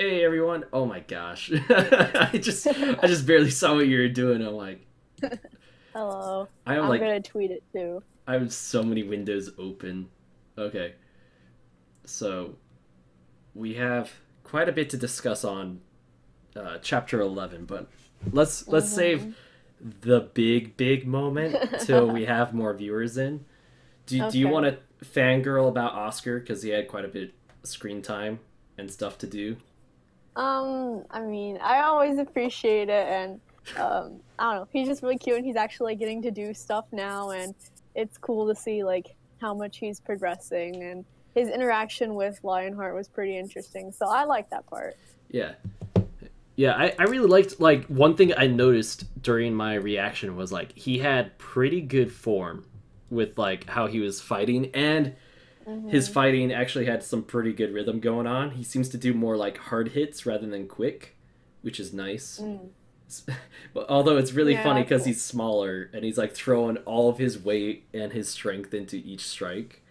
Hey everyone! Oh my gosh, I just barely saw what you were doing. I'm like, Hello. I have I'm like gonna tweet it too. I have so many windows open. Okay, so we have quite a bit to discuss on chapter 11, but let's save hmm the big moment till we have more viewers in. Do you want Okay. to fangirl about Oscar because he had quite a bit of screen time and stuff to do? I mean, I always appreciate it, and I don't know. He's just really cute, and he's actually like, getting to do stuff now, and it's cool to see like how much he's progressing, and his interaction with Lionheart was pretty interesting. So I like that part. Yeah, yeah, I really liked like one thing I noticed during my reaction was like he had pretty good form with like how he was fighting, and his hmm fighting actually had some pretty good rhythm going on. He seems to do more like hard hits rather than quick, which is nice. Mm. But although it's really funny Yeah, because cool. he's smaller and he's like throwing all of his weight and his strength into each strike.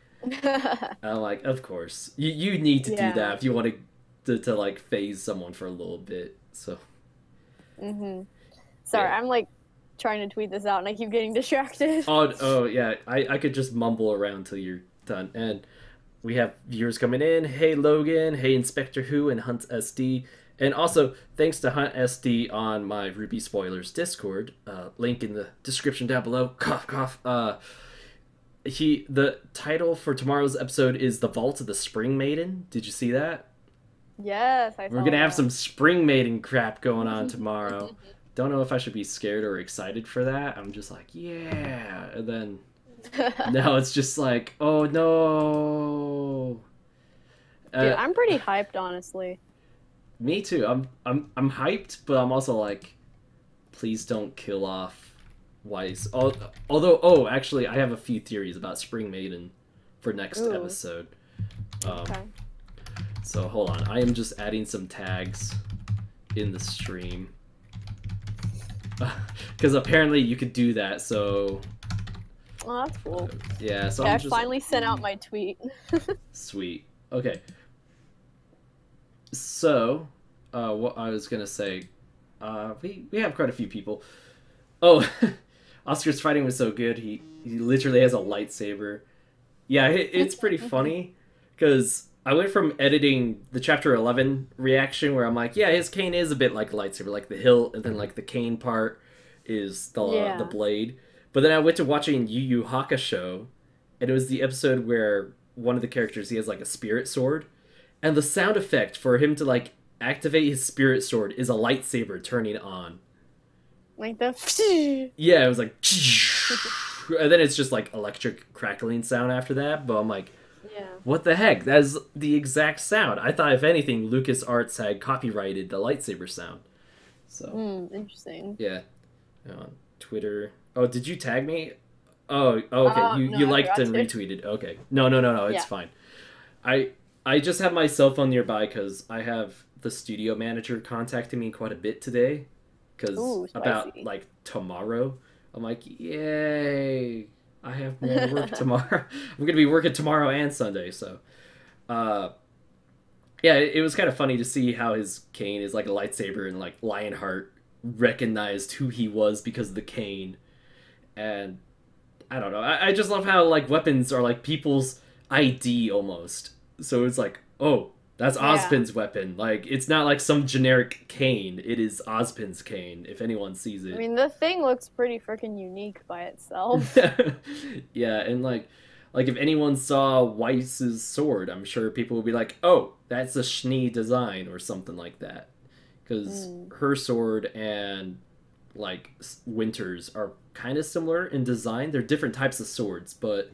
I'm like, of course, you need to do that Yeah. if you want to like phase someone for a little bit. So hmm Sorry, yeah. I'm like trying to tweet this out, and I keep getting distracted. Oh yeah, I could just mumble around till you're done. And we have viewers coming in. Hey Logan, hey Inspector Who and Hunt SD. And also thanks to Hunt SD on my Ruby Spoilers Discord. Link in the description down below. Cough cough. The title for tomorrow's episode is The Vault of the Spring Maiden. Did you see that? Yes, I We're saw gonna have that. some Spring Maiden crap going on tomorrow. Don't know if I should be scared or excited for that. I'm just like, yeah. And then now it's just like, oh no. Dude, Uh, I'm pretty hyped, honestly. Me too. I'm hyped, but I'm also like, please don't kill off Weiss. Although, oh, actually, I have a few theories about Spring Maiden for next Ooh, episode. Um, okay. so hold on, I am just adding some tags in the stream because apparently you could do that. So Oh, that's cool. yeah, so Okay, I'm I just finally sent out my tweet. sweet. Okay, so what I was gonna say, we have quite a few people. Oh, Oscar's fighting was so good. He literally has a lightsaber. Yeah, it's pretty funny because I went from editing the chapter 11 reaction where I'm like, yeah, his cane is a bit like a lightsaber, like the hilt, and then like the cane part is the Yeah. blade. But then I went to watching Yu Yu Hakusho, and it was the episode where one of the characters he has like a spirit sword, and the sound effect for him to like activate his spirit sword is a lightsaber turning on. Like the Yeah, it was like, and then it's just like electric crackling sound after that. But I'm like, Yeah. what the heck? That is the exact sound. I thought if anything, Lucas Arts had copyrighted the lightsaber sound. So Interesting. yeah, on Twitter. Oh, did you tag me? Oh, okay. No, You I liked forgot and to. retweeted. Okay. No. It's Yeah. fine. I I just have my cell phone nearby because I have the studio manager contacting me quite a bit today. Because Ooh, about spicy. like tomorrow, I'm like, yay! I have more work tomorrow. I'm gonna be working tomorrow and Sunday, so uh, yeah, it was kind of funny to see how his cane is like a lightsaber and like Lionheart recognized who he was because of the cane, and I don't know. I just love how like weapons are like people's ID almost. So it's like, oh, that's Yeah. Ozpin's weapon. Like it's not like some generic cane. It is Ozpin's cane. If anyone sees I it. mean, the thing looks pretty freaking unique by itself. Yeah, and like if anyone saw Weiss's sword, I'm sure people would be like, oh, that's a Schnee design or something like that. Because Mm. her sword and like Winter's are kind of similar in design. They're different types of swords, but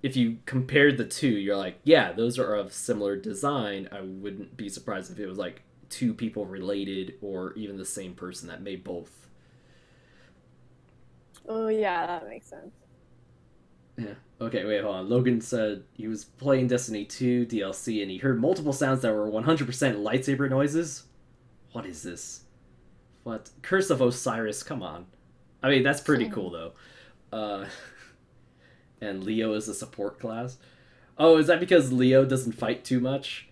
if you compared the two, you're like, yeah, those are of similar design. I wouldn't be surprised if it was like two people related or even the same person that made both. Oh, yeah, that makes sense. Yeah. Okay, wait, hold on. Logan said he was playing Destiny 2 DLC and he heard multiple sounds that were 100% lightsaber noises. What is this? What? Curse of Osiris, come on. I mean, that's pretty cool, though. Uh, and Leo is a support class. Oh, is that because Leo doesn't fight too much?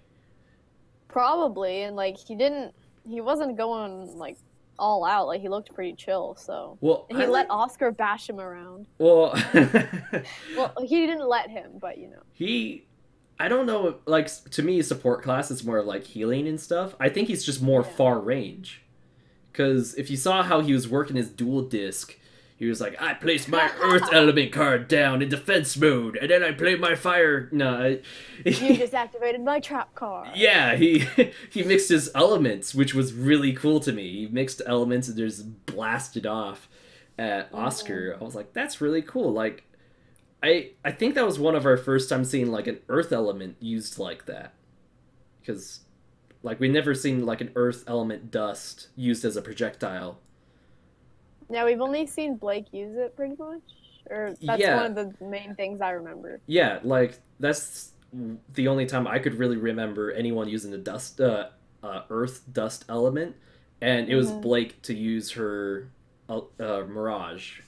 Probably, and like he wasn't going like all out. Like he looked pretty chill. So Well, and he let Oscar bash him around. well, Well, he didn't let him, but he. I don't know. Like to me, support class is more of like healing and stuff. I think he's just more far range. Because if you saw how he was working his dual disc, he was like, I placed my Earth Element card down in defense mode, and then I played my fire. No, you just activated my trap card. Yeah, he mixed his elements, which was really cool to me. He mixed elements and just blasted off at Oscar. I was like, that's really cool. Like, I think that was one of our first time seeing like an Earth element used like that, because like we never seen like an Earth element dust used as a projectile. Yeah, we've only seen Blake use it pretty much. Or that's one of the main things I remember. Yeah, like that's the only time I could really remember anyone using the dust Earth dust element, and it was Blake to use her mirage,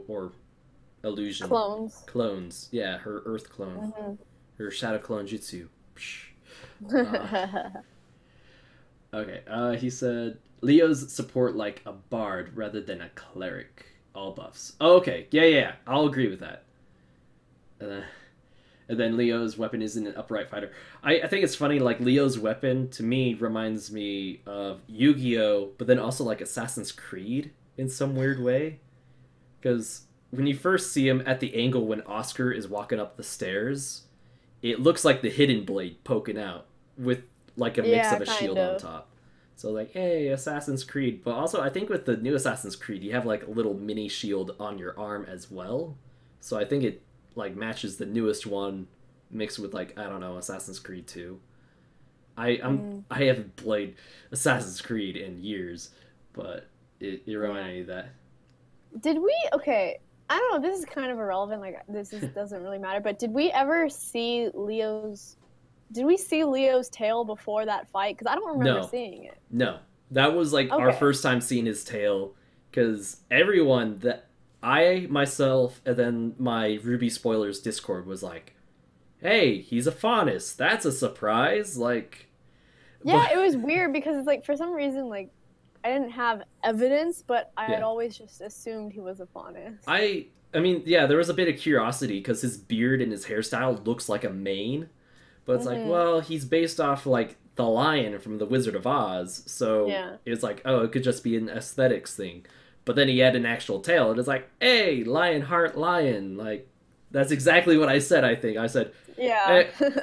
or illusion clones. Yeah, her Earth clone, her shadow clone jutsu. Okay, he said Leo's support like a bard rather than a cleric. All buffs. Oh, okay, yeah. I'll agree with that. And then Leo's weapon isn't an upright fighter. I think it's funny, like, Leo's weapon, to me, reminds me of Yu-Gi-Oh!, but then also, like, Assassin's Creed in some weird way. Because when you first see him at the angle when Oscar is walking up the stairs, it looks like the hidden blade poking out with, like, a mix of a shield on top. So, like, hey, Assassin's Creed. But also, I think with the new Assassin's Creed, you have, like, a little mini shield on your arm as well. So I think it, like, matches the newest one mixed with, like, I don't know, Assassin's Creed 2. I haven't played Assassin's Creed in years, but it reminded me of that. Did we... Okay, I don't know, this is kind of irrelevant, like, doesn't really matter, but did we ever see Leo's... Did we see Leo's tail before that fight? Because I don't remember seeing it. No. That was, like, our first time seeing his tail. Because everyone that... I, myself, and then my RWBY Spoilers Discord was like, hey, he's a Faunus. That's a surprise. Like... Yeah, it was weird because, it's like, for some reason, like, I didn't have evidence, but I had always just assumed he was a Faunus. I mean, yeah, there was a bit of curiosity because his beard and his hairstyle looks like a mane. But it's like, well, he's based off, like, the lion from The Wizard of Oz, so it's like, oh, it could just be an aesthetics thing. But then he had an actual tail, and it's like, hey, lion heart lion. Like, that's exactly what I said, I think. I said,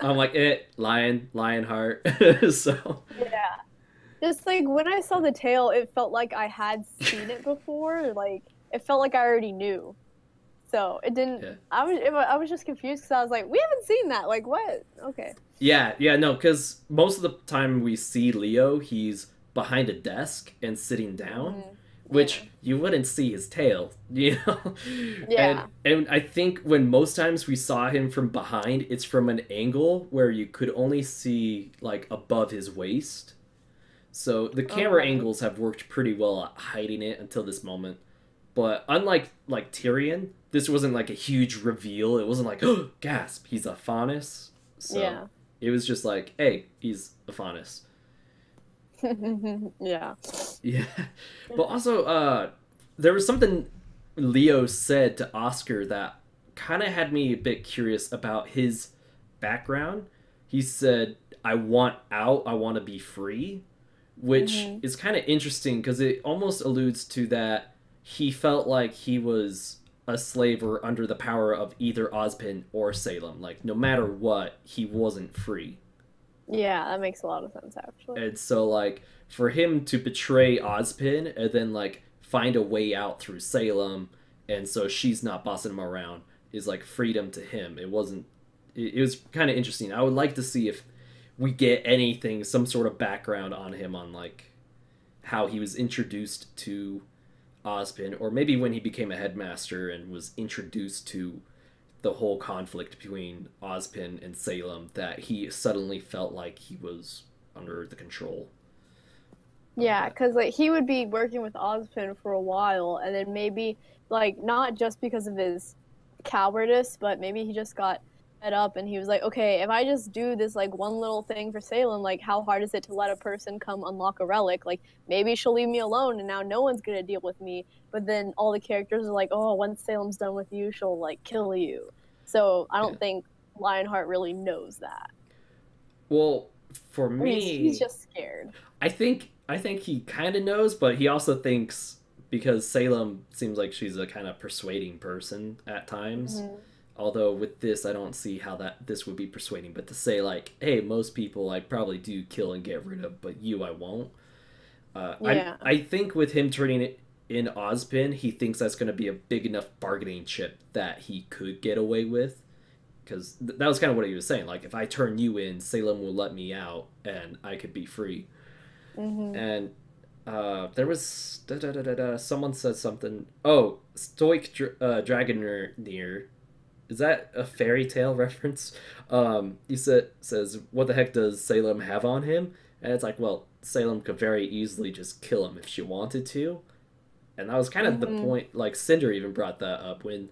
I'm like, lion heart. So. Yeah. Just, like, when I saw the tail, it felt like I had seen it before. Like, it felt like I already knew. So it didn't. Yeah. I was just confused because I was like, we haven't seen that. Like, what? Okay. Yeah, no, because most of the time we see Leo, he's behind a desk and sitting down, which you wouldn't see his tail, you know. Yeah. And I think when most times we saw him from behind, it's from an angle where you could only see like above his waist. So the camera angles have worked pretty well at hiding it until this moment. But unlike like Tyrion, this wasn't like a huge reveal. It wasn't like, oh, gasp, he's a Faunus. So it was just like, hey, he's a Faunus. Yeah. But also, there was something Leo said to Oscar that kind of had me a bit curious about his background. He said, I want out, I want to be free, which is kind of interesting because it almost alludes to that he felt like he was a slave or under the power of either Ozpin or Salem. Like, no matter what, he wasn't free. Yeah, that makes a lot of sense, actually. And so, like, for him to betray Ozpin and then, like, find a way out through Salem, and so she's not bossing him around, is, like, freedom to him. It wasn't... It was kind of interesting. I would like to see if we get anything, some sort of background on him on, like, how he was introduced to Ozpin, or maybe when he became a headmaster and was introduced to the whole conflict between Ozpin and Salem, that he suddenly felt like he was under the control. Yeah, because like he would be working with Ozpin for a while, and then maybe like not just because of his cowardice, but maybe he just got fed up and he was like, okay, if I just do this like one little thing for Salem, like how hard is it to let a person come unlock a relic? Like maybe she'll leave me alone and now no one's gonna deal with me. But then all the characters are like, oh, once Salem's done with you, she'll like kill you. So I Yeah. don't think Lionheart really knows that. Well, for Or he's me, just scared. I think he kind of knows, but he also thinks because Salem seems like she's a kind of persuading person at times. Mm-hmm. Although with this, I don't see how that this would be persuading. But to say like, hey, most people I probably do kill and get rid of, but you I won't. Yeah. I think with him turning it in Ozpin, he thinks that's going to be a big enough bargaining chip that he could get away with. Because that was kind of what he was saying. Like, if I turn you in, Salem will let me out, and I could be free. Mm-hmm. And there was someone said something. Oh, Stoic Dragoneer. Is that a fairy tale reference? He says, "What the heck does Salem have on him?" And it's like, well, Salem could very easily just kill him if she wanted to. And that was kind of the Mm-hmm. point. Like Cinder even brought that up when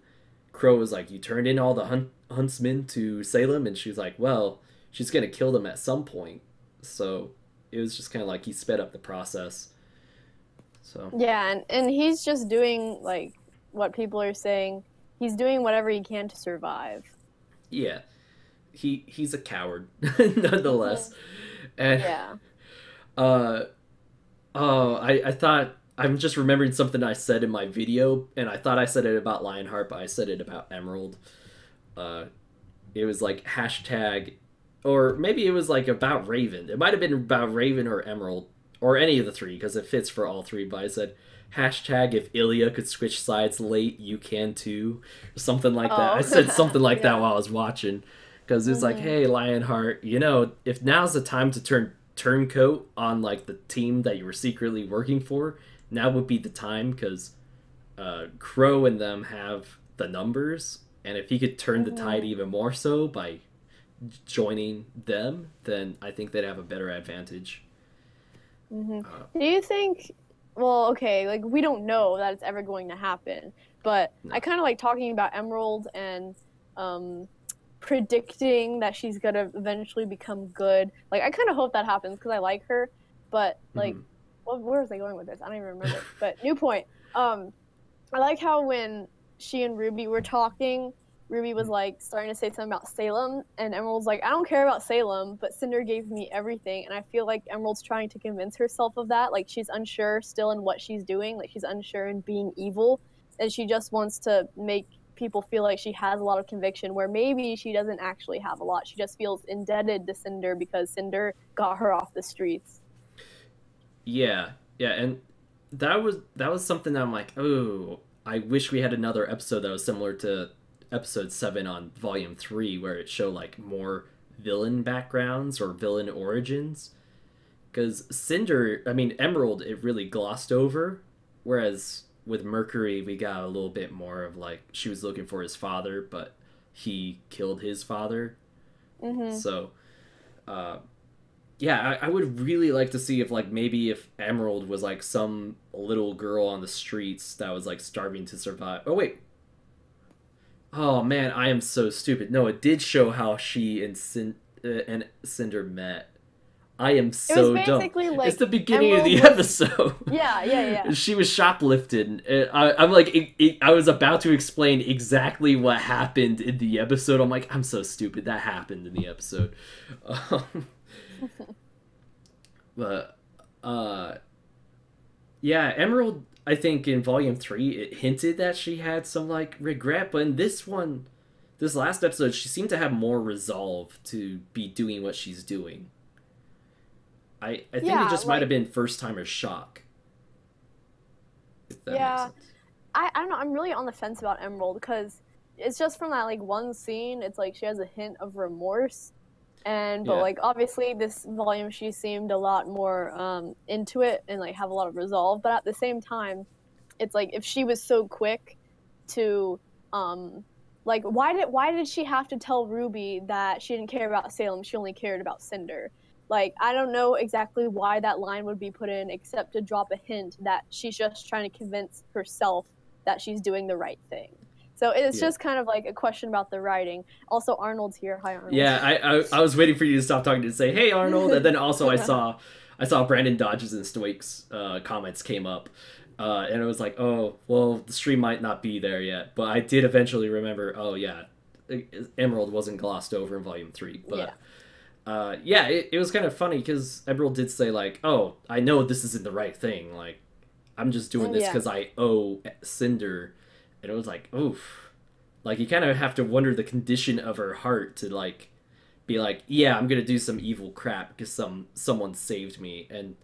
Crow was like, "You turned in all the huntsmen to Salem," and she's like, "Well, she's gonna kill them at some point." So it was just kind of like he sped up the process. So Yeah, and he's just doing like what people are saying. He's doing whatever he can to survive. yeah, he's a coward nonetheless. And Yeah. uh oh, I thought I'm just remembering something I said in my video, and I thought I said it about Lionheart, but I said it about Emerald. Uh, it was like hashtag, or maybe it was like about Raven. It might have been about Raven or Emerald, or any of the three, because it fits for all three. But I said hashtag if Ilya could switch sides late, you can too, or something like that. I Oh. said something like that Yeah. while I was watching, because it's like, Hmm. hey, Lionheart, if now's the time to turn turncoat on like the team that you were secretly working for, now would be the time because Crow and them have the numbers, and if he could turn the tide Hmm. even more so by joining them, then I think they'd have a better advantage. Hmm. Uh, Do you think? Well, okay, like we don't know that it's ever going to happen, but no. I kind of like talking about Emerald and um, predicting that she's gonna eventually become good. Like I kind of hope that happens because I like her, but like, Mhm. where was I going with this? I don't even remember. But new point. I like how when she and Ruby were talking, Ruby was like starting to say something about Salem, and Emerald's like, I don't care about Salem, but Cinder gave me everything. And I feel like Emerald's trying to convince herself of that. Like she's unsure still in what she's doing, like she's unsure in being evil, and she just wants to make people feel like she has a lot of conviction where maybe she doesn't actually have a lot. She just feels indebted to Cinder because Cinder got her off the streets. Yeah, yeah, and that was something that I'm like, oh, I wish we had another episode that was similar to episode 7 on volume 3 where it showed like more villain backgrounds or villain origins. Because Cinder, I mean, Emerald, it really glossed over. Whereas with Mercury, we got a little bit more of like, she was looking for his father, but he killed his father. Mm-hmm. So, uh, yeah, I would really like to see if, like, maybe if Emerald was like some little girl on the streets that was like starving to survive. Oh, wait. Oh, man, I am so stupid. No, it did show how she and Cinder met. I am It was so dumb. basically It's like the beginning of Emerald the was, episode. yeah, yeah, yeah. She was shoplifted. I'm like, I was about to explain exactly what happened in the episode. I'm like, I'm so stupid. That happened in the episode. Um, but, uh, yeah, Emerald, I think in Volume 3, it hinted that she had some, like, regret. But in this one, this last episode, she seemed to have more resolve to be doing what she's doing. I think it Yeah, just might have like been first timer shock, if that makes yeah. sense. I don't know. I'm really on the fence about Emerald because it's just from that like one scene. It's like she has a hint of remorse, and but Yeah. like obviously this volume she seemed a lot more into it and like have a lot of resolve. But at the same time, it's like if she was so quick to um like why did she have to tell Ruby that she didn't care about Salem? She only cared about Cinder. Like I don't know exactly why that line would be put in except to drop a hint that she's just trying to convince herself that she's doing the right thing. So it's Yeah. just kind of like a question about the writing. Also, Arnold's here. Hi, Arnold. Yeah, I was waiting for you to stop talking to say, "Hey, Arnold," and then also I saw Brandon Dodge's and Stoic's comments came up, and it was like, oh, well, the stream might not be there yet, but I did eventually remember. Oh yeah, Emerald wasn't glossed over in Volume 3, but yeah, it was kind of funny because Emerald did say like, oh, I know this isn't the right thing, like I'm just doing this because I owe Cinder, and it was like, oof. Like, you kind of have to wonder the condition of her heart to, like, be like, yeah, I'm gonna do some evil crap because someone saved me, and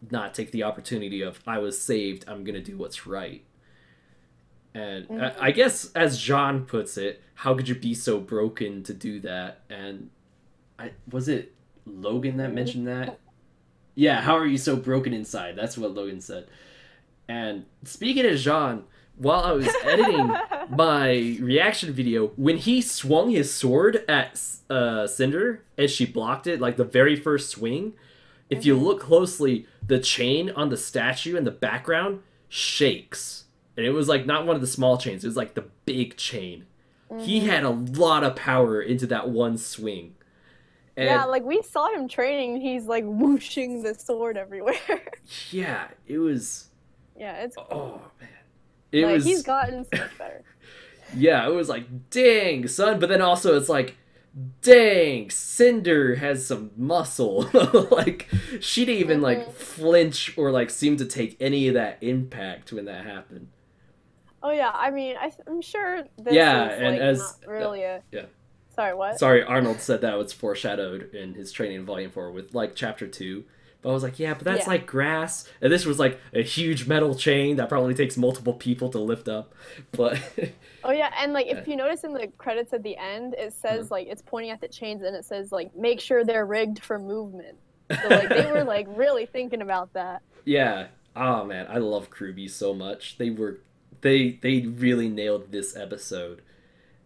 not take the opportunity of, I was saved, I'm gonna do what's right. And I guess, as Jean puts it, how could you be so broken to do that? And was it Logan that mentioned that? Yeah, how are you so broken inside? That's what Logan said. And speaking of Jean, while I was editing my reaction video, when he swung his sword at Cinder and she blocked it, like the very first swing, if you look closely, the chain on the statue in the background shakes. And it was like not one of the small chains, it was like the big chain. He had a lot of power into that one swing. And yeah, like we saw him training, he's like whooshing the sword everywhere. yeah, it was... Yeah, it's... Oh, man. He's gotten so much better. Yeah, it was like, dang, son. But then also it's like, dang, Cinder has some muscle. Like, she didn't even, like, flinch or, like, seem to take any of that impact when that happened. Oh, yeah, I mean, I'm sure this and like, as... not really a... Yeah. Sorry, what? Sorry, Arnold said that was foreshadowed in his training in Volume 4 with, like, Chapter 2. But I was like, yeah, but that's like grass. And this was like a huge metal chain that probably takes multiple people to lift up. But oh yeah, and like if you notice in the credits at the end, it says like it's pointing at the chains and it says like make sure they're rigged for movement. So like they were like really thinking about that. Yeah. Oh man, I love RWBY so much. They really nailed this episode.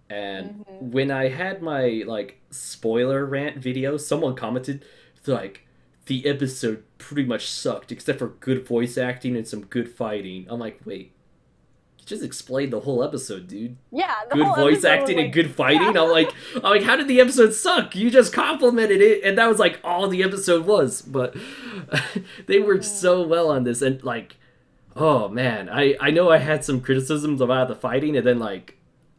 And when I had my like spoiler rant video, someone commented like, the episode pretty much sucked, except for good voice acting and some good fighting. I'm like, wait, you just explained the whole episode, dude. Yeah, the good whole voice acting and good fighting. I'm like, how did the episode suck? You just complimented it, and that was like all the episode was. But they worked so well on this, and like, oh man, I know I had some criticisms about the fighting, and then like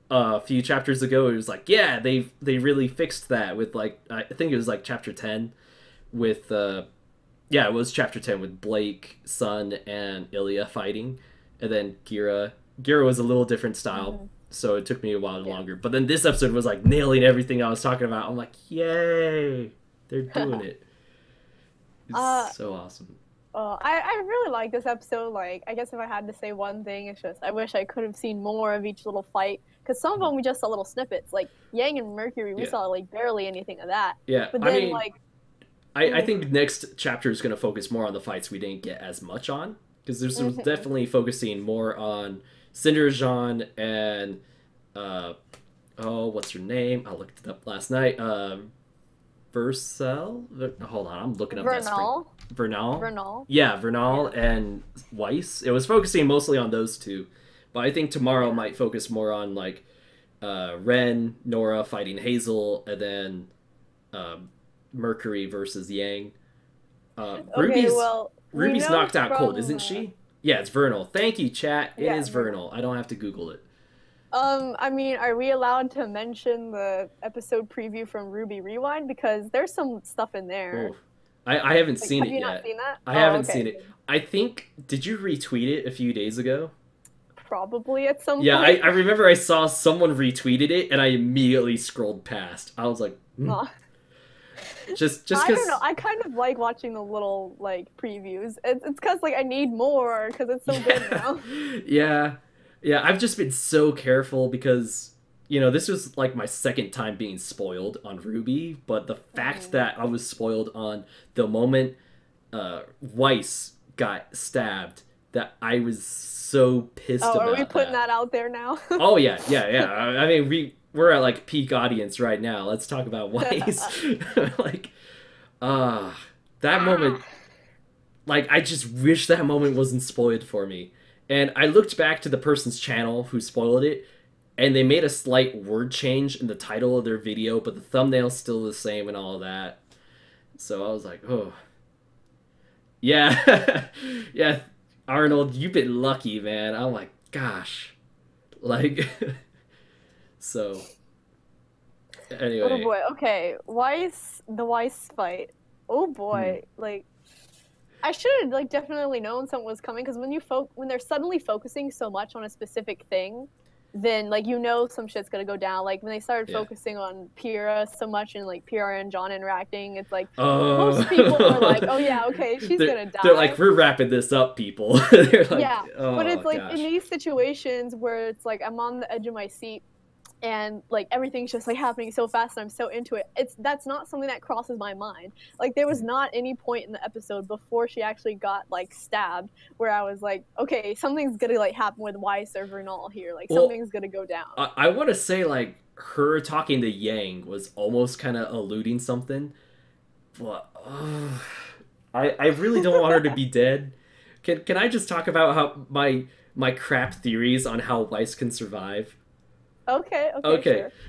a few chapters ago, it was like, yeah, they really fixed that with like I think it was like chapter 10. With it was chapter 10 with Blake, Sun, and Ilya fighting, and then Gira was a little different style, so it took me a while longer, but then this episode was like nailing everything I was talking about. I'm like, yay, they're doing it. It's so awesome. I really like this episode. Like, I guess if I had to say one thing, it's just I wish I could have seen more of each little fight, because some of them we just saw little snippets, like Yang and Mercury, we saw like barely anything of that. Yeah, but then I think next chapter is going to focus more on the fights we didn't get as much on, because there's definitely focusing more on Cinder, Jean, and what's her name? I looked it up last night. Hold on, I'm looking up Vernal. Vernal. Yeah, Vernal and Weiss. It was focusing mostly on those two, but I think tomorrow might focus more on like Ren, Nora fighting Hazel, and then Mercury versus Yang. RWBY's knocked out cold, isn't she? Yeah, it's Vernal. Thank you, chat. It is Vernal. I don't have to Google it. I mean, are we allowed to mention the episode preview from RWBY Rewind? Because there's some stuff in there. Oh. I haven't seen it yet. Have you not seen that? I haven't seen it. I think, did you retweet it a few days ago? Probably at some point. Yeah, I remember I saw someone retweeted it, and I immediately scrolled past. I was like, Just I don't know. I kind of like watching the little like previews. It's because like I need more because it's so good now. Yeah. I've just been so careful because this was like my second time being spoiled on RWBY, but the fact that I was spoiled on the moment Weiss got stabbed, that I was so pissed about. Are we putting that out there now? Oh yeah. I mean we're at like peak audience right now. Let's talk about Weiss. Like, that moment, like I just wish that moment wasn't spoiled for me. And I looked back to the person's channel who spoiled it, and they made a slight word change in the title of their video, but the thumbnail's still the same and all that. So I was like, oh. Yeah. Yeah, Arnold, you've been lucky, man. I'm like, gosh. Like, so, anyway. Oh boy, okay. The Weiss fight. Oh boy, like, I should have, like, definitely known something was coming, because when they're suddenly focusing so much on a specific thing, then, like, you know some shit's gonna go down. Like, when they started focusing on Pyrrha so much, and, like, Pyrrha and John interacting, it's like, most people are like, oh yeah, okay, she's gonna die. They're like, we're wrapping this up, people. They're like, yeah, but it's like, gosh. in these situations where it's like, I'm on the edge of my seat, and like everything's just like happening so fast and I'm so into it, that's not something that crosses my mind. Like, there was not any point in the episode before she actually got like stabbed where I was like, okay, something's gonna like happen with Weiss or Vernal here, like something's gonna go down. I want to say, like, her talking to Yang was almost kind of alluding something, but I really don't want her to be dead. Can I just talk about how my crap theories on how Weiss can survive? Okay.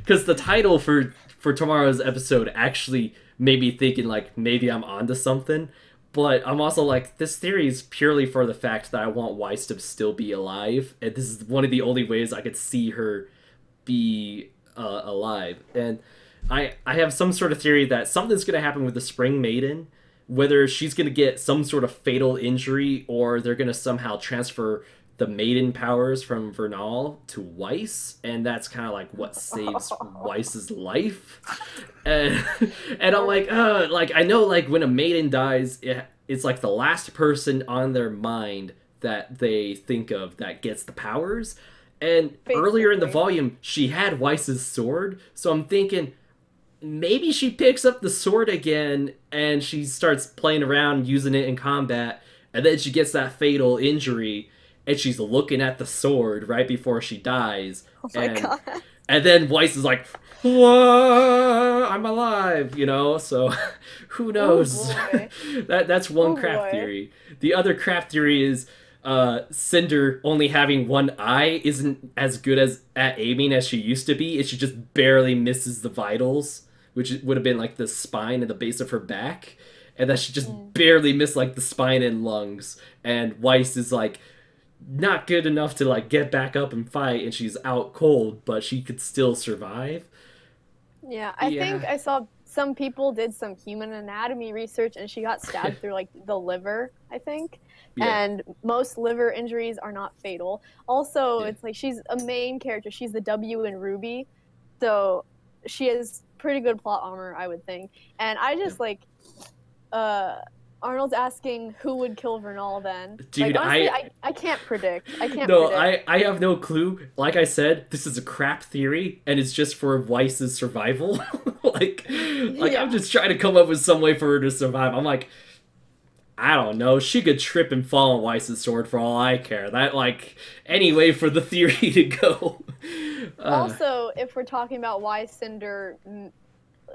Because the title for tomorrow's episode actually made me thinking, like, maybe I'm onto something. But I'm also like, this theory is purely for the fact that I want Weiss to still be alive. And this is one of the only ways I could see her be alive. And I have some sort of theory that something's going to happen with the Spring Maiden. Whether she's going to get some sort of fatal injury, or they're going to somehow transfer the maiden powers from Vernal to Weiss, and that's kind of like what saves Weiss's life. And I'm like, I know, like, when a maiden dies, it's like the last person on their mind that they think of that gets the powers. And earlier in the volume, she had Weiss's sword, so I'm thinking maybe she picks up the sword again and she starts playing around using it in combat, and then she gets that fatal injury. And she's looking at the sword right before she dies. Oh my god. And then Weiss is like, whoa, I'm alive, you know? So, who knows? Oh That's one crap theory. The other crap theory is Cinder only having one eye isn't as good at aiming as she used to be. She just barely misses the vitals, which would have been like the spine and the base of her back. And that she just barely missed like the spine and lungs. And Weiss is like, not good enough to like get back up and fight, and she's out cold, but she could still survive. Yeah, I think I saw some people did some human anatomy research, and she got stabbed through like the liver, I think. Yeah. And most liver injuries are not fatal. Also, it's like she's a main character. She's the W in RWBY, so she has pretty good plot armor, I would think. And I just like Arnold's asking who would kill Vernal then. Dude, like, honestly, I can't predict. I have no clue. Like I said, this is a crap theory, and it's just for Weiss's survival. I'm just trying to come up with some way for her to survive. I'm like, I don't know. She could trip and fall on Weiss's sword for all I care. That, like, any way for the theory to go. Also, if we're talking about why Cinder...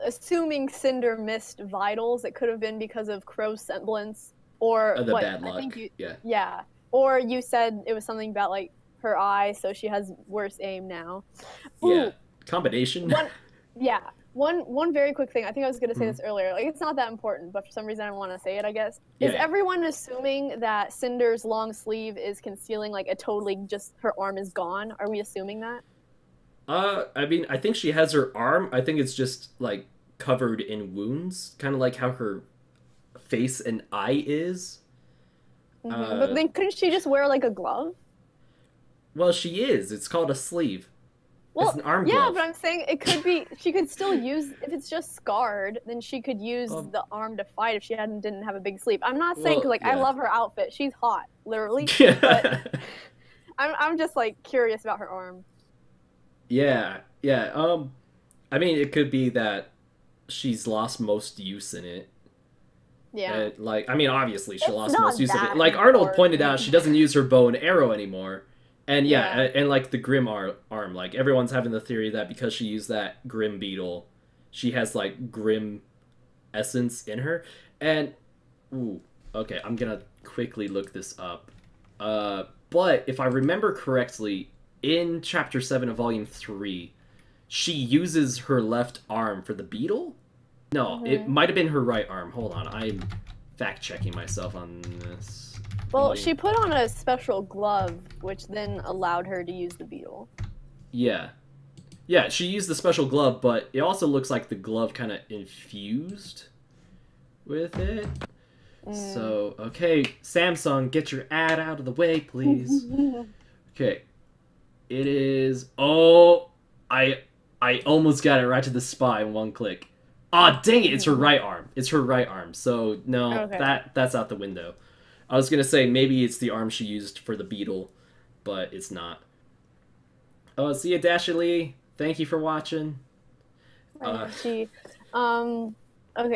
Assuming Cinder missed vitals, it could have been because of Crow's semblance, or the what bad luck. I think yeah. Or you said it was something about like her eye, so she has worse aim now. Yeah, combination. One very quick thing. I think I was going to say this earlier. Like, it's not that important, but for some reason I want to say it. I guess is everyone assuming that Cinder's long sleeve is concealing like a totally just her arm is gone? Are we assuming that? I mean, I think she has her arm. I think it's just, like, covered in wounds. Kind of like how her face and eye is. But then couldn't she just wear, like, a glove? Well, she is. It's called a sleeve. Well, it's an arm glove. Yeah, but I'm saying it could be... She could still use... If it's just scarred, then she could use the arm to fight if she didn't have a big sleeve. I'm not saying... Because, I love her outfit. She's hot, literally. But I'm just, like, curious about her arm. Yeah. I mean, it could be that she's lost most use in it. Yeah. I mean, obviously she lost most use of it. Like Arnold pointed out, she doesn't use her bow and arrow anymore. And and like the Grim arm, like everyone's having the theory that because she used that Grim beetle, she has like Grim essence in her. And okay, I'm gonna quickly look this up. But if I remember correctly, in Chapter 7 of Volume 3, she uses her left arm for the beetle? No, it might have been her right arm. Hold on, I'm fact-checking myself on this. Well, she put on a special glove, which then allowed her to use the beetle. Yeah. Yeah, she used the special glove, but it also looks like the glove kind of infused with it. So, okay, Samsung, get your ad out of the way, please. Okay. It is... Oh, I almost got it right to the spot in one click. Ah, dang it, it's her right arm. It's her right arm. So, no, that's out the window. I was going to say maybe it's the arm she used for the beetle, but it's not. Oh, see ya, Dashley. Thank you for watching. Okay,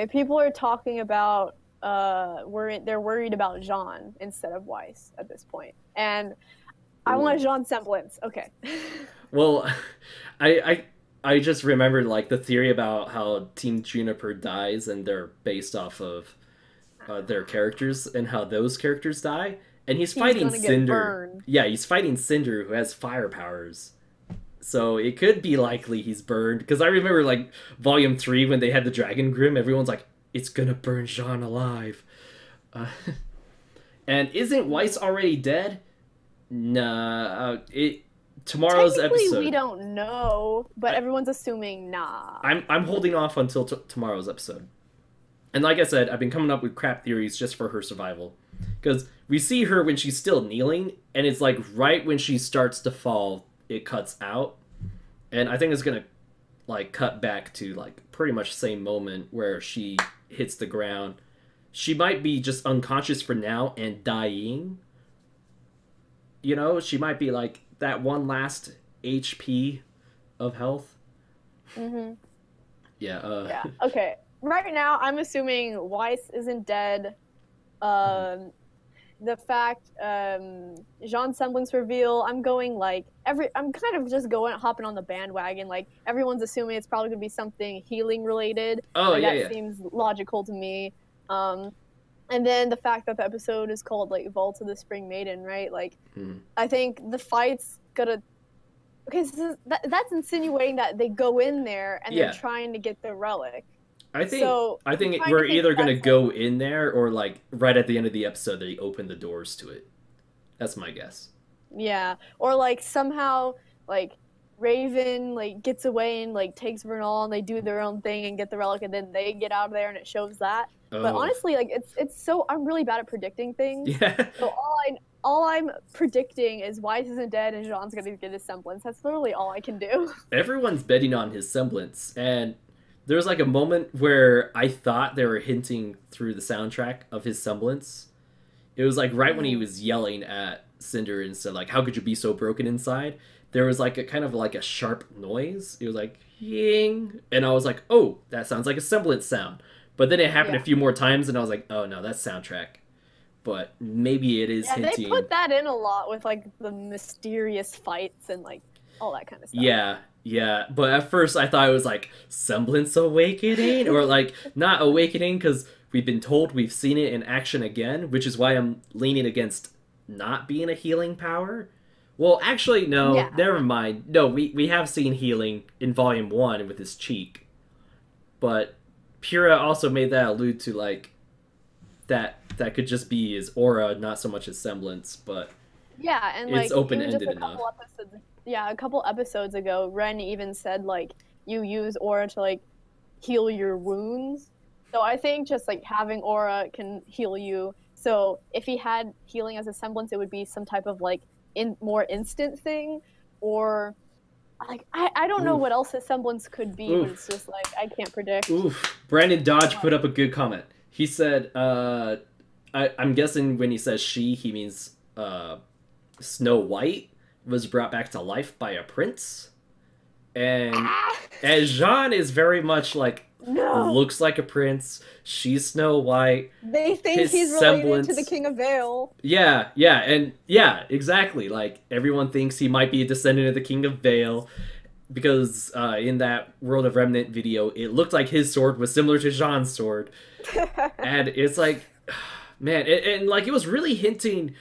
people are talking about they're worried about Jean instead of Weiss at this point. And I want a Jean semblance. Okay. Well, I just remembered like the theory about how Team Juniper dies and they're based off of their characters and how those characters die. And he's fighting Cinder. Yeah, he's fighting Cinder, who has fire powers. So it could be likely he's burned. Because I remember, like, Volume 3, when they had the Dragon Grim, everyone's like, it's gonna burn Jean alive. And isn't Weiss already dead? Nah. Tomorrow's episode... we don't know, but everyone's assuming nah. I'm holding off until tomorrow's episode. And like I said, I've been coming up with crap theories just for her survival. Because we see her when she's still kneeling, and it's like right when she starts to fall, it cuts out. And I think it's gonna like cut back to like pretty much the same moment where she hits the ground. She might be just unconscious for now and dying. You know, she might be like that one last HP of health. Mm-hmm. Yeah. Yeah. Okay. Right now, I'm assuming Weiss isn't dead. The fact Jean's semblance reveal, I'm going like I'm kind of just hopping on the bandwagon. Like everyone's assuming it's probably gonna be something healing related. Oh, and yeah, that yeah. seems logical to me. And then the fact that the episode is called like Vault of the Spring Maiden, right? Like I think the fight's gonna. Okay, so that's insinuating that they go in there and they're trying to get the relic. I think we're either going to go in there or, like, right at the end of the episode, they open the doors to it. That's my guess. Yeah. Or, like, somehow, like, Raven, like, gets away and, like, takes Vernal and they do their own thing and get the relic and then they get out of there and it shows that. Oh. But honestly, like, it's so... I'm really bad at predicting things. Yeah. So all I'm predicting is Weiss isn't dead and Jean's going to get his semblance. That's literally all I can do. Everyone's betting on his semblance, and... There was like a moment where I thought they were hinting through the soundtrack of his semblance. It was like right when he was yelling at Cinder and said like, how could you be so broken inside? There was like a kind of like a sharp noise. It was like, ying. And I was like, oh, that sounds like a semblance sound. But then it happened a few more times and I was like, oh no, that's soundtrack. But maybe it is hinting. They put that in a lot with like the mysterious fights and like all that kind of stuff. Yeah, but at first I thought it was like Semblance Awakening, or like not Awakening because we've been told we've seen it in action again, which is why I'm leaning against not being a healing power. Well, actually, no, never mind. No, we have seen healing in Volume 1 with his cheek, but Pyrrha also made that allude to like that could just be his aura, not so much his semblance, but and it's like open-ended enough. A couple episodes ago, Ren even said, like, you use aura to, like, heal your wounds. So I think just, like, having aura can heal you. So if he had healing as a semblance, it would be some type of, like, more instant thing. Or, like, I don't know what else his semblance could be, but it's just, like, I can't predict. Brandon Dodge put up a good comment. He said, I'm guessing when he says she, he means Snow White was brought back to life by a prince, and Jean is very much like looks like a prince. She's Snow White. They think he's related to the King of Vale. Yeah, exactly. Like everyone thinks he might be a descendant of the King of Vale because in that World of Remnant video, it looked like his sword was similar to Jean's sword, and it's like, man, and like it was really hinting,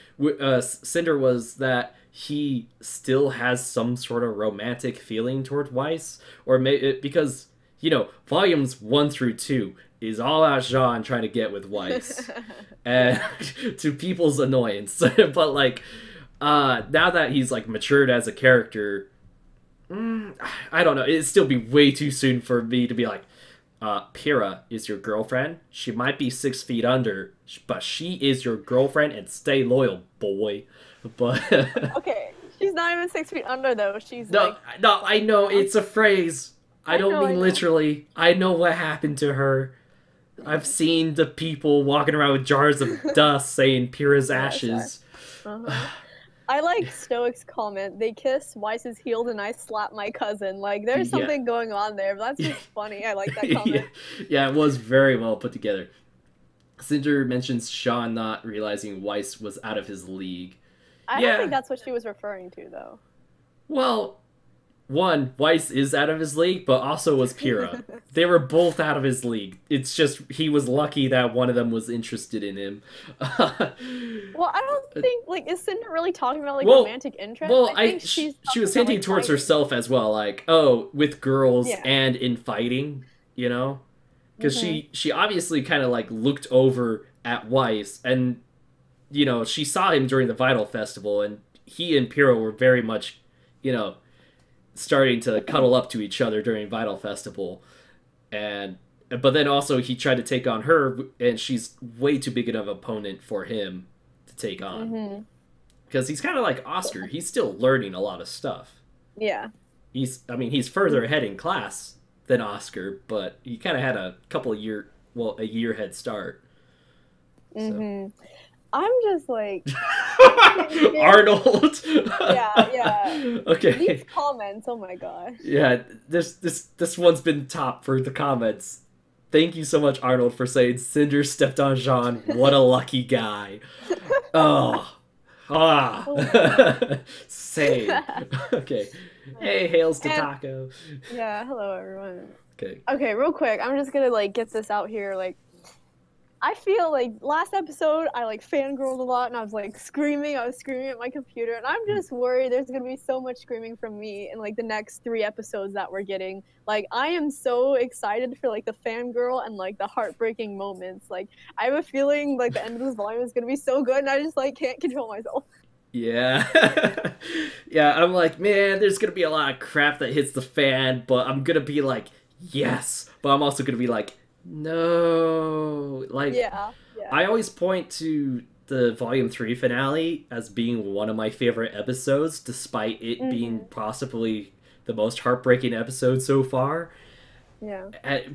Cinder was that he still has some sort of romantic feeling toward Weiss, or because volumes 1 through 2 is all about Jean trying to get with Weiss, and to people's annoyance. But like, now that he's like matured as a character, I don't know. It'd still be way too soon for me to be like, Pyrrha is your girlfriend. She might be 6 feet under, but she is your girlfriend, and stay loyal, boy. But okay, she's not even 6 feet under though. She's no, I know it's a phrase. I don't mean literally. I know what happened to her. I've seen the people walking around with jars of dust saying Pyrrha's ashes. I like Stoic's comment. They kiss, Weiss's healed, and I slap my cousin. Like, there's something going on there, but that's just funny. I like that comment. Yeah, it was very well put together. Cinder mentions Sean not realizing Weiss was out of his league. I don't think that's what she was referring to, though. Well, one, Weiss is out of his league, but also was Pyrrha. They were both out of his league. It's just he was lucky that one of them was interested in him. Well, I don't think, like, is Cinder really talking about, like, romantic interest? Well, she was hinting towards herself as well, like, with girls and in fighting, Because she obviously kind of, like, looked over at Weiss, and, she saw him during the Vital Festival, and he and Pyrrha were very much, starting to cuddle up to each other during Vital Festival, but then also he tried to take on her, and she's way too big of an opponent for him to take on, because he's kind of like Oscar. He's still learning a lot of stuff. Yeah, he's further ahead in class than Oscar, but he kind of had a year head start. So. I'm just like Arnold. yeah. Okay. These comments, oh my god. Yeah, this one's been top for the comments. Thank you so much, Arnold, for saying Cinder stepped on Jean. What a lucky guy. Same. Okay. Hey, hails to Taco. Yeah, hello everyone. Okay, real quick, I'm just gonna like get this out here. Like, I feel like last episode I like fangirled a lot and I was like screaming. I was screaming at my computer, and I'm just worried there's gonna be so much screaming from me in like the next 3 episodes that we're getting. Like, I am so excited for like the fangirl and like the heartbreaking moments. Like, I have a feeling like the end of this volume is gonna be so good, and I just like can't control myself. Yeah. Yeah, I'm like, man, there's gonna be a lot of crap that hits the fan, but I'm gonna be like, yes, but I'm also gonna be like, no, like, I always point to the Volume 3 finale as being one of my favorite episodes, despite it being possibly the most heartbreaking episode so far. Yeah.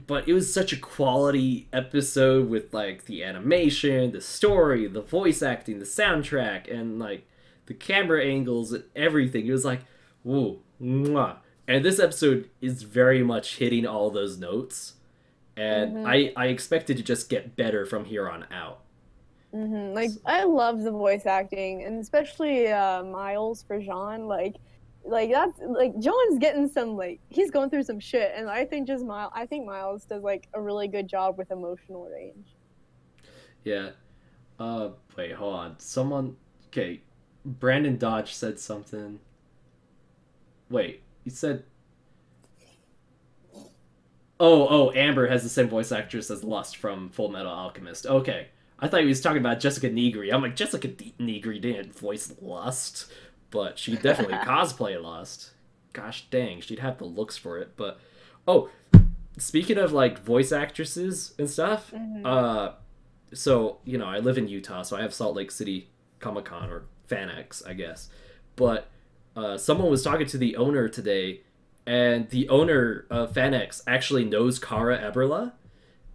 But it was such a quality episode with, like, the animation, the story, the voice acting, the soundtrack, and, like, the camera angles and everything. It was like, whoa, mwah. And this episode is very much hitting all those notes. And I expect it to just get better from here on out. Like, I love the voice acting, and especially Miles for Jean. Like that's like John's getting some, like, he's going through some shit, and I think Miles does like a really good job with emotional range. Yeah. Wait, hold on. Okay, Brandon Dodge said something. Wait, he said. Oh, Amber has the same voice actress as Lust from Full Metal Alchemist. Okay. I thought he was talking about Jessica Negri. I'm like, Jessica Negri didn't voice Lust, but she definitely cosplay Lust. Gosh dang, she'd have the looks for it. But, speaking of, like, voice actresses and stuff, so, I live in Utah, so I have Salt Lake City Comic-Con, or FanX, I guess. But someone was talking to the owner today, and the owner of FanX actually knows Kara Eberla,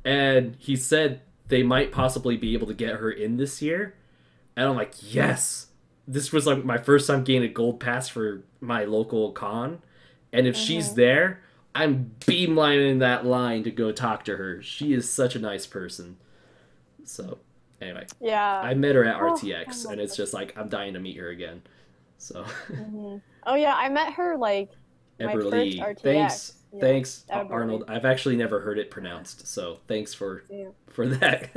and he said they might possibly be able to get her in this year. And I'm like, yes! This was like my first time getting a gold pass for my local con, and if she's there, I'm beamlining that line to go talk to her. She is such a nice person. So, anyway. Yeah. I met her at RTX, and it's just like, I'm dying to meet her again. So. Oh yeah, I met her like Eberly. My first RTX. Thanks, Eberly. Arnold. I've actually never heard it pronounced, so thanks for that.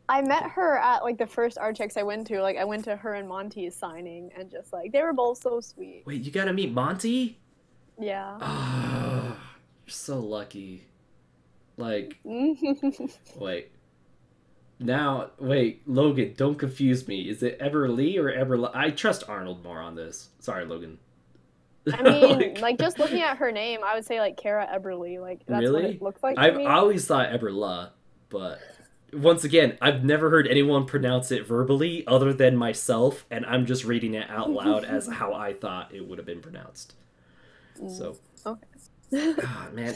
I met her at like the first Archex I went to. Like I went to her and Monty's signing, and just like they were both so sweet. Wait, you gotta meet Monty? Yeah. Ah, you're so lucky. Like, wait. Now, wait, Logan, don't confuse me. Is it Everly or Everly? I trust Arnold more on this. Sorry, Logan. I mean, like just looking at her name, I would say like Kara Eberly. Like that's what Really? it looks like to I've me. always thought Eberla, but once again, I've never heard anyone pronounce it verbally other than myself, and I'm just reading it out loud as how I thought it would have been pronounced. So, Okay. God, man,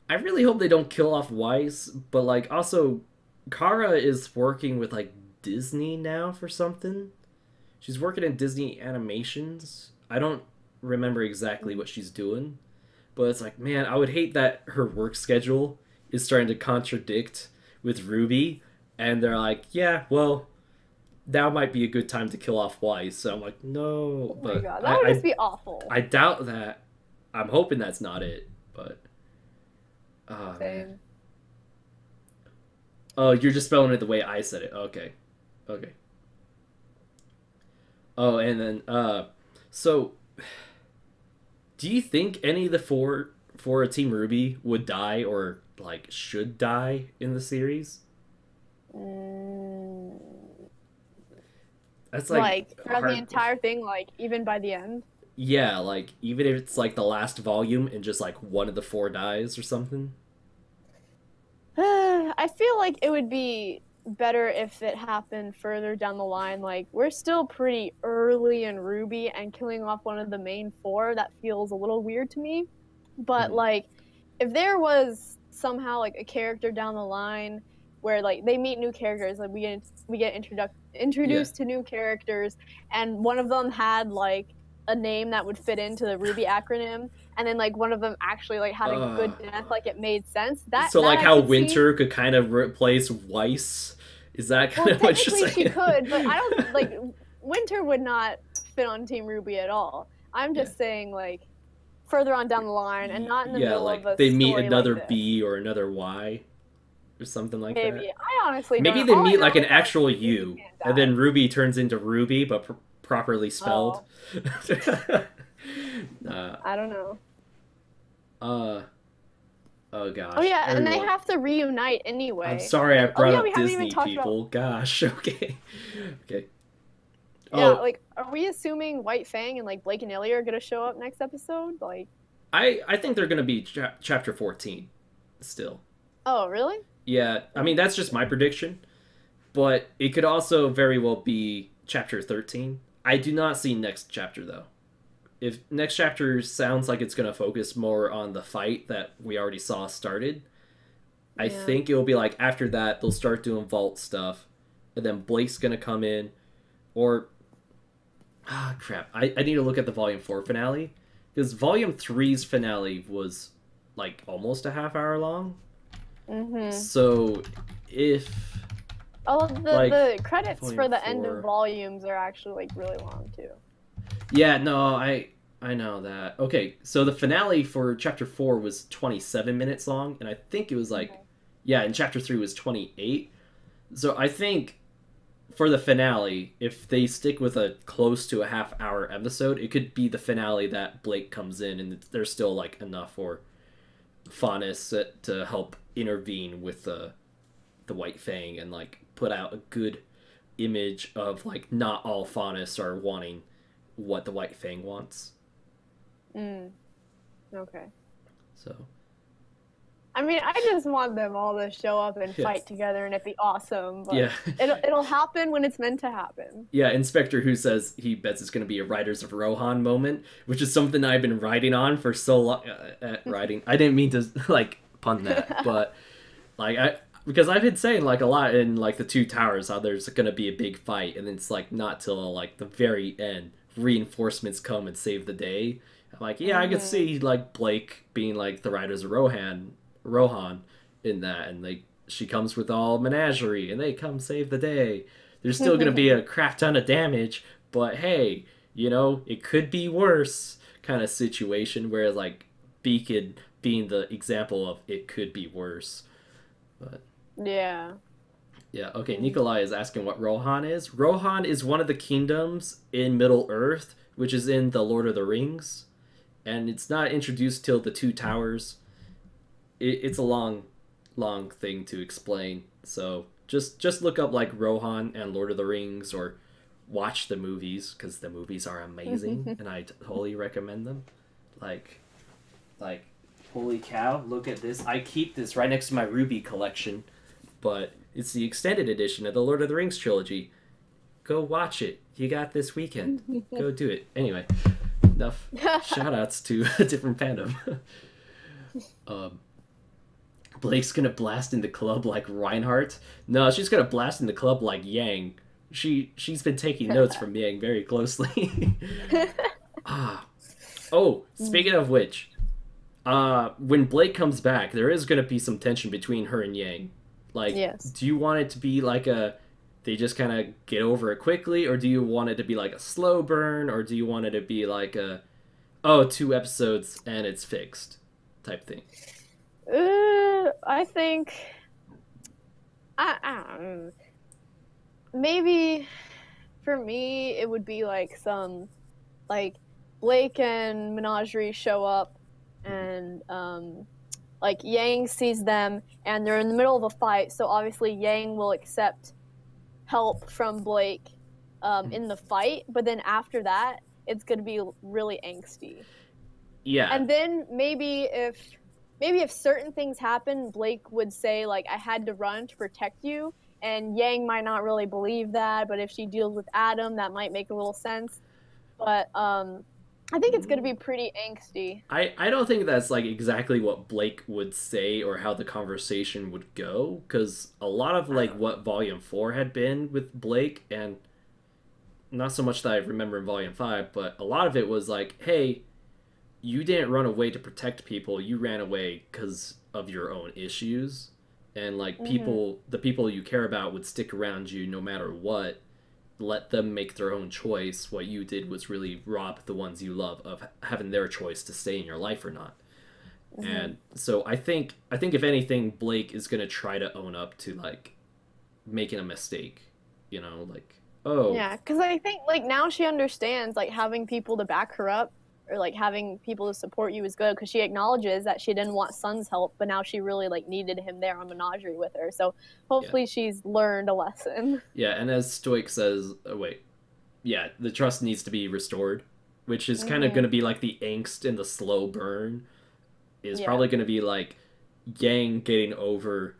I really hope they don't kill off Weiss, but like also, Kara is working with like Disney now for something. She's working in Disney Animations. I don't remember exactly what she's doing, but it's like, man, I would hate that her work schedule is starting to contradict with RWBY, and they're like, yeah, well, now might be a good time to kill off Weiss. So I'm like, no, Oh my but god, that would just be awful. I doubt that. I'm hoping that's not it, but oh man. Oh, you're just spelling it the way I said it. Okay. Okay. Oh, and then so do you think any of the four for Team RWBY would die or like should die in the series? That's like throughout the entire thing, like even by the end. Yeah, like even if it's like the last volume and just like one of the four dies or something. I feel like it would be better if it happened further down the line. Like we're still pretty early in RWBY, and killing off one of the main four, that feels a little weird to me. But like if there was somehow like a character down the line where like they meet new characters, like we get introduced to new characters, and one of them had like a name that would fit into the RWBY acronym, and then like one of them actually like had a good death, like it made sense. So like how Winter could kind of replace Weiss. Is that kind of what you're saying? She could, but I don't like Winter would not fit on Team RWBY at all. I'm just saying like further on down the line, and not in the middle like of a they meet story another like B or another Y or something like that. Maybe. I honestly maybe don't. They meet like an actual U, and then RWBY turns into Ruby, but properly spelled. I don't know. Oh gosh. Oh yeah, and they have to reunite anyway. I'm sorry I brought up Disney people. Gosh, okay. Okay. Yeah, like, are we assuming White Fang and like Blake and Ilya are gonna show up next episode? Like, I think they're gonna be chapter 14, still. Oh really? Yeah, I mean that's just my prediction, but it could also very well be chapter 13. I do not see next chapter though. If next chapter sounds like it's going to focus more on the fight that we already saw started, I think it will be like after that they'll start doing vault stuff, and then Blake's going to come in, or crap, I need to look at the Volume 4 finale, because Volume 3's finale was like almost a half hour long. So if the credits for the end of volumes are actually like really long too. Yeah, no, I know that. Okay, so the finale for Chapter 4 was 27 minutes long, and I think it was like, and Chapter 3 was 28. So I think for the finale, if they stick with a close to a half-hour episode, it could be the finale that Blake comes in, and there's still, like, enough for Faunus to help intervene with the White Fang and, like, put out a good image of, like, not all Faunus are wanting what the White Fang wants. Okay. So. I mean, I just want them all to show up and fight together, and it'd be awesome. But it'll happen when it's meant to happen. Yeah, Inspector Who says he bets it's going to be a Riders of Rohan moment, which is something I've been writing on for so long. Writing. I didn't mean to like pun that, but like because I've been saying like a lot in like the Two Towers how there's going to be a big fight, and it's like not till like the very end reinforcements come and save the day. I'm like, I could see like Blake being like the Riders of Rohan in that, and she comes with all menagerie and they come save the day. There's still gonna be a crap ton of damage, but hey, it could be worse kind of situation where like Beacon being the example of it could be worse. But Yeah, okay, Nikolai is asking what Rohan is. Rohan is one of the kingdoms in Middle Earth, which is in the Lord of the Rings, and it's not introduced till the Two Towers. It's a long thing to explain, so just look up like Rohan and Lord of the Rings, or watch the movies, because the movies are amazing, and I totally recommend them. Like, like, holy cow, look at this. I keep this right next to my RWBY collection, but it's the extended edition of the Lord of the Rings trilogy. Go watch it. You got this weekend. Go do it. Anyway, enough shout-outs to a different fandom. Blake's gonna blast in the club like Reinhardt. No, she's gonna blast in the club like Yang. She's been taking notes from Yang very closely. Oh, speaking of which, when Blake comes back, there is gonna be some tension between her and Yang. Like, Yes. do you want it to be like they just kind of get over it quickly, or do you want it to be like a slow burn, or do you want it to be like 2 episodes and it's fixed type thing? I think maybe for me it would be like some like Blake and Menagerie show up and like Yang sees them and they're in the middle of a fight, so obviously Yang will accept help from Blake in the fight, but then after that it's gonna be really angsty. Yeah. And then maybe if certain things happen, Blake would say, like, I had to run to protect you, and Yang might not really believe that, but if she deals with Adam, that might make a little sense. But I think it's going to be pretty angsty. I don't think that's, like, exactly what Blake would say or how the conversation would go, because a lot of, like, what Volume 4 had been with Blake, and not so much that I remember in Volume 5, but a lot of it was like, hey, you didn't run away to protect people, you ran away because of your own issues, and like the people you care about would stick around you no matter what. Let them make their own choice. What you did was really rob the ones you love of having their choice to stay in your life or not. And so I think if anything, Blake is gonna try to own up to like making a mistake, like, oh Yeah, because I think like now she understands like having people to back her up, or like having people to support you is good, because she acknowledges that she didn't want Sun's help, but now she really like needed him there on Menagerie with her. So hopefully she's learned a lesson. Yeah, and as Stoic says, the trust needs to be restored, which is kind of going to be like the angst and the slow burn is probably going to be like Yang getting over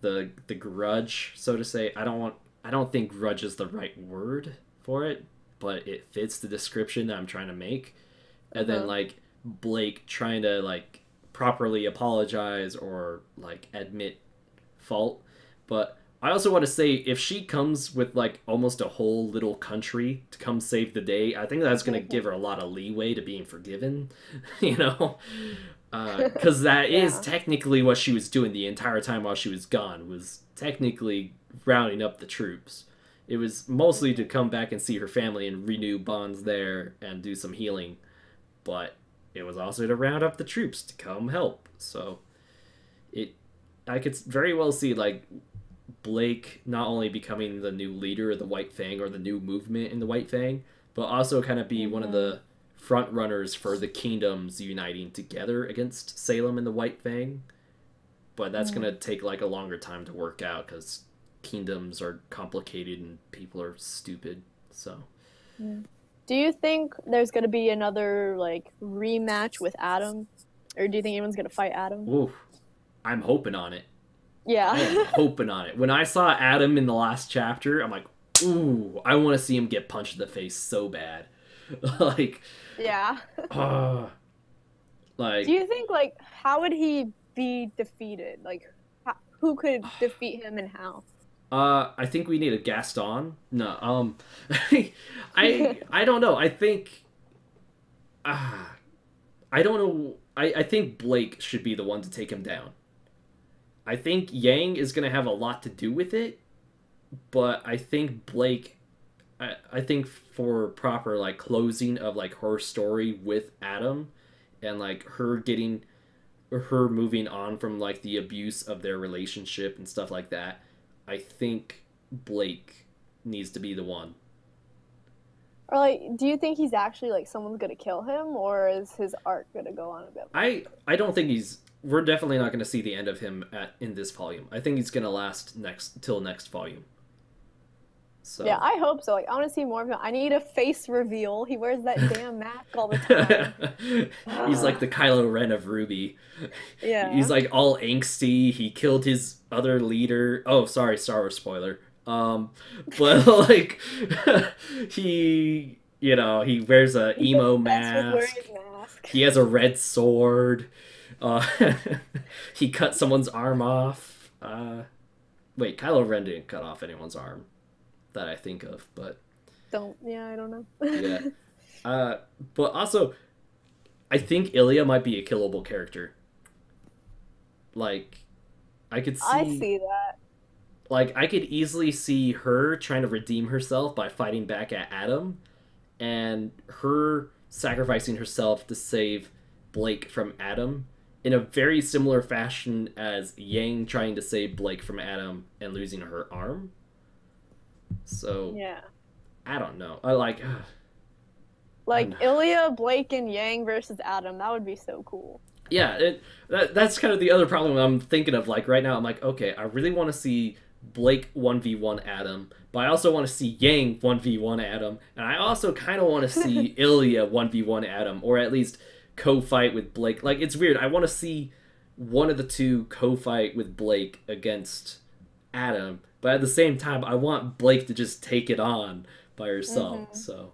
the grudge, so to say. I don't think grudge is the right word for it, but it fits the description that I'm trying to make. And then like Blake trying to like properly apologize or like admit fault. But I also want to say, if she comes with like almost a whole little country to come save the day, I think that's going to give her a lot of leeway to being forgiven, because that is technically what she was doing the entire time while she was gone, was technically rounding up the troops. It was mostly to come back and see her family and renew bonds there and do some healing. But it was also to round up the troops to come help. So I could very well see like Blake not only becoming the new leader of the White Fang or the new movement in the White Fang, but also kind of be one of the front runners for the kingdoms uniting together against Salem and the White Fang. But that's going to take like a longer time to work out, because kingdoms are complicated and people are stupid. So Do you think there's going to be another like rematch with Adam, or do you think anyone's going to fight Adam? Ooh, I'm hoping on it. Yeah. I am hoping on it. When I saw Adam in the last chapter, I'm like, ooh, I want to see him get punched in the face so bad. Like, yeah. Like, do you think like how would he be defeated? Like, who could defeat him and how? I think we need a Gaston. No, I don't know. I think, I don't know. I think Blake should be the one to take him down. I think Yang is going to have a lot to do with it, but I think Blake, I think for proper like closing of like her story with Adam, and like her moving on from like the abuse of their relationship and stuff like that, I think Blake needs to be the one. Or like, do you think he's actually like someone's gonna kill him, or is his arc gonna go on a bit longer? I don't think he's. We're definitely not going to see the end of him in this volume. I think he's going to last till next volume. So Yeah, I hope so. Like, I want to see more of him. I need a face reveal. He wears that damn mask all the time. He's like the Kylo Ren of RWBY. Yeah. He's like all angsty. He killed his other leader. Oh, sorry, Star Wars spoiler. But like he, he wears a emo mask. He has a red sword. He cut someone's arm off. Wait, Kylo Ren didn't cut off anyone's arm that I think of, but I don't know. Yeah. But also, I think Ilya might be a killable character. Like, I see that. Like, I could easily see her trying to redeem herself by fighting back at Adam, and her sacrificing herself to save Blake from Adam in a very similar fashion as Yang trying to save Blake from Adam and losing her arm. So, yeah. I don't know. I like Ilya, Blake, and Yang versus Adam. That would be so cool. Yeah, that's kind of the other problem I'm thinking of. Like, right now, I'm like, okay, I really want to see Blake 1v1 Adam, but I also want to see Yang 1v1 Adam, and I also kind of want to see Ilya 1v1 Adam, or at least co-fight with Blake. Like, it's weird. I want to see one of the two co-fight with Blake against Adam, but at the same time, I want Blake to just take it on by herself. Mm-hmm. So,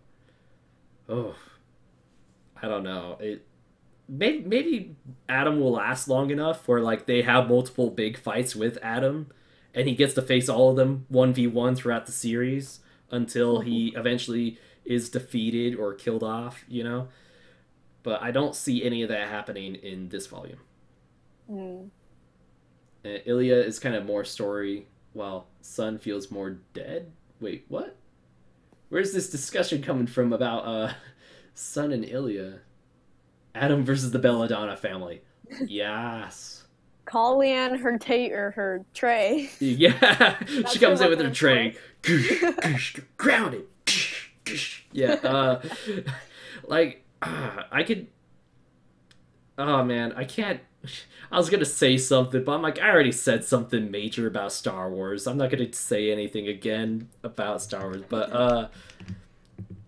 I don't know. Maybe Adam will last long enough where like they have multiple big fights with Adam, and he gets to face all of them 1v1 throughout the series until he eventually is defeated or killed off, But I don't see any of that happening in this volume. Ilya is kind of more story, while Sun feels more dead. Wait, what? Where's this discussion coming from about Sun and Ilya? Adam versus the Belladonna family. Yes. Call Leanne her tray. Yeah, she comes in with her tray. Grounded. Yeah, I could... Oh, man, I can't... I was gonna say something, but I'm like, I already said something major about Star Wars. I'm not gonna say anything again about Star Wars, but,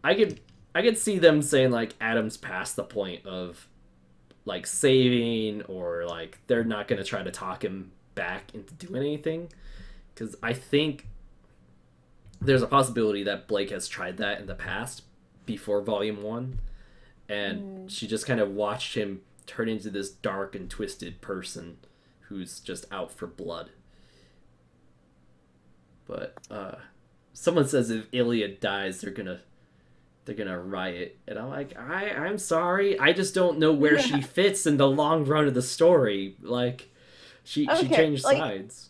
I could see them saying, like, Adam's past the point of, like, saving, or, like, they're not gonna try to talk him back into doing anything. Because I think there's a possibility that Blake has tried that in the past, before Volume 1, and she just kind of watched him turn into this dark and twisted person who's just out for blood. But, someone says if Ilya dies, they're gonna riot, and I'm like, I'm sorry, I just don't know where she fits in the long run of the story. Like, she changed sides.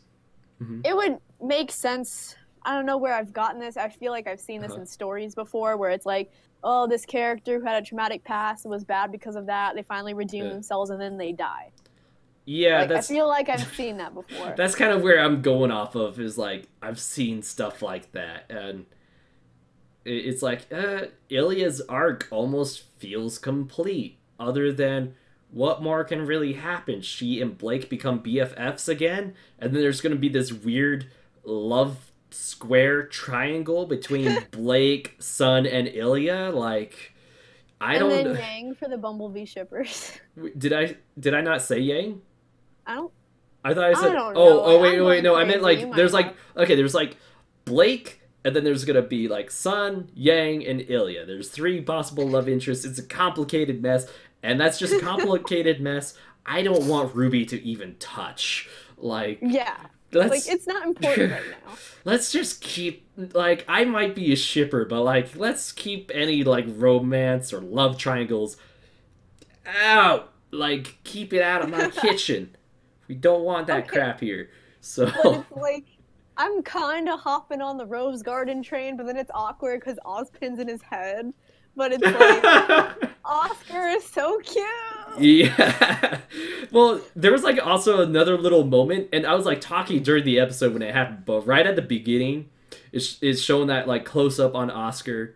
It would make sense. I don't know where I've gotten this. I feel like I've seen this in stories before, where it's like, oh, this character who had a traumatic past and was bad because of that, they finally redeem themselves and then they die. Yeah, I feel like I've seen that before. That's kind of where I'm going off of, is like, I've seen stuff like that, and it's like, Ilya's arc almost feels complete, other than what more can really happen? She and Blake become BFFs again, and then there's going to be this weird love square triangle between Blake, Sun, and Ilya. Like, And then Yang for the Bumblebee shippers. Did I not say Yang? I thought I said. I don't know. Wait, no. I meant like there's like there's like Blake, and then there's gonna be like Sun, Yang, and Ilya. There's 3 possible love interests. It's a complicated mess, and that's just a complicated mess I don't want RWBY to even touch. Like, yeah. It's not important right now. Let's just keep, like, I might be a shipper, but, like, let's keep any, like, romance or love triangles out. Like, keep it out of my kitchen. We don't want that crap here. So, but it's like, I'm kind of hopping on the Rose Garden train, but then it's awkward because Ozpin's in his head. But it's like, Oscar is so cute. Yeah. Well, there was like also another little moment, and I was like talking during the episode when it happened, but right at the beginning, it's showing that like close up on Oscar.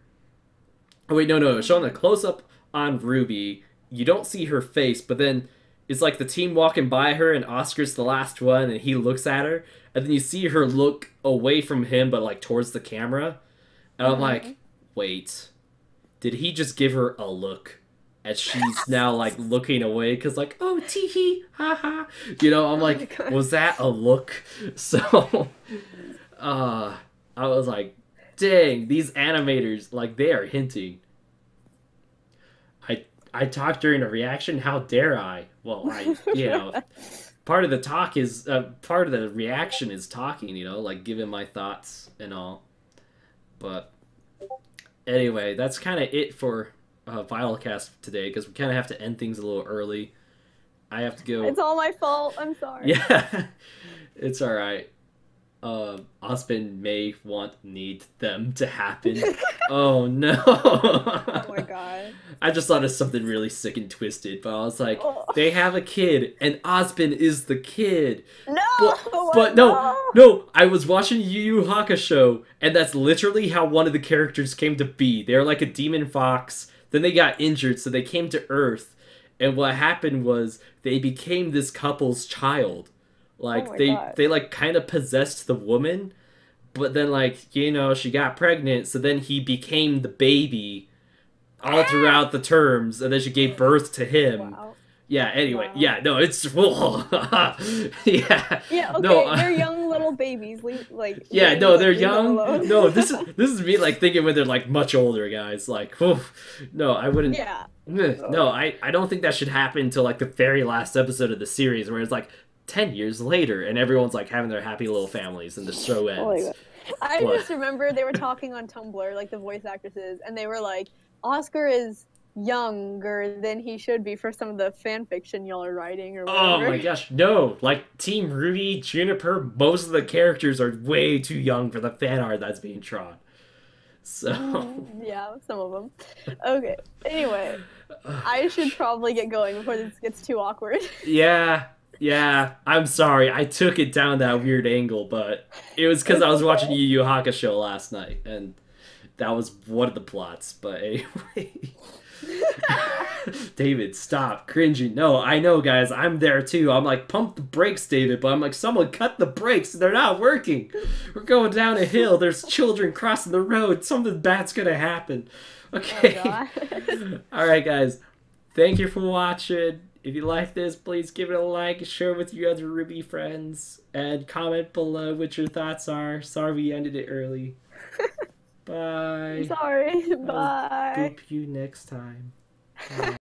Oh wait, no, it's showing a close up on Ruby. You don't see her face, but then it's like the team walking by her, and Oscar's the last one, and he looks at her, and then you see her look away from him, but like towards the camera, and I'm like, wait, did he just give her a look? And she's now like looking away because like, oh, tee hee, ha ha. You know, I'm like, was that a look? So, I was like, dang, these animators, like, they are hinting. I talked during a reaction. How dare I? Well, part of the talk is part of the reaction is talking. You know, like giving my thoughts and all. But anyway, that's kind of it for VYTALCast today because we kind of have to end things a little early. I have to go. It's all my fault. I'm sorry. Yeah, it's all right. Osmond may need them to happen. Oh no. Oh my god. I just thought of something really sick and twisted, but I was like, they have a kid, and Osmond is the kid. No! But no, I was watching Yu Yu Hakusho, and that's literally how one of the characters came to be. They're like a demon fox, then they got injured, so they came to Earth, and what happened was they became this couple's child. Like, they like, kind of possessed the woman, but then, like, you know, she got pregnant, so then he became the baby all throughout the terms, and then she gave birth to him. Wow. Yeah, anyway, yeah, no, it's... yeah. Yeah, okay, no, they're young little babies, yeah, no, they're young. No, this is me, like, thinking when they're, like, much older, guys. Like, no, I wouldn't... Yeah. No, I don't think that should happen until, like, the very last episode of the series, where it's, like, 10 years later, and everyone's like having their happy little families, and the show ends. Oh my God. I just remember they were talking on Tumblr, like the voice actresses, and they were like, Oscar is younger than he should be for some of the fan fiction y'all are writing or whatever. Oh my gosh, no! Like Team Ruby, Juniper, most of the characters are way too young for the fan art that's being drawn. So yeah, some of them. Okay. Anyway, I should probably get going before this gets too awkward. Yeah, I'm sorry. I took it down that weird angle, but it was because I was watching Yu Yu Hakusho last night, and that was one of the plots. But anyway, David, stop cringing. No, I know, guys. I'm there too. I'm like, pump the brakes, David. But I'm like, someone cut the brakes. They're not working. We're going down a hill. There's children crossing the road. Something bad's gonna happen. Okay. Oh, all right, guys. Thank you for watching. If you like this, please give it a like, share it with your other RWBY friends, and comment below what your thoughts are. Sorry we ended it early. Bye. Sorry. Bye. I'll boop you next time. Bye.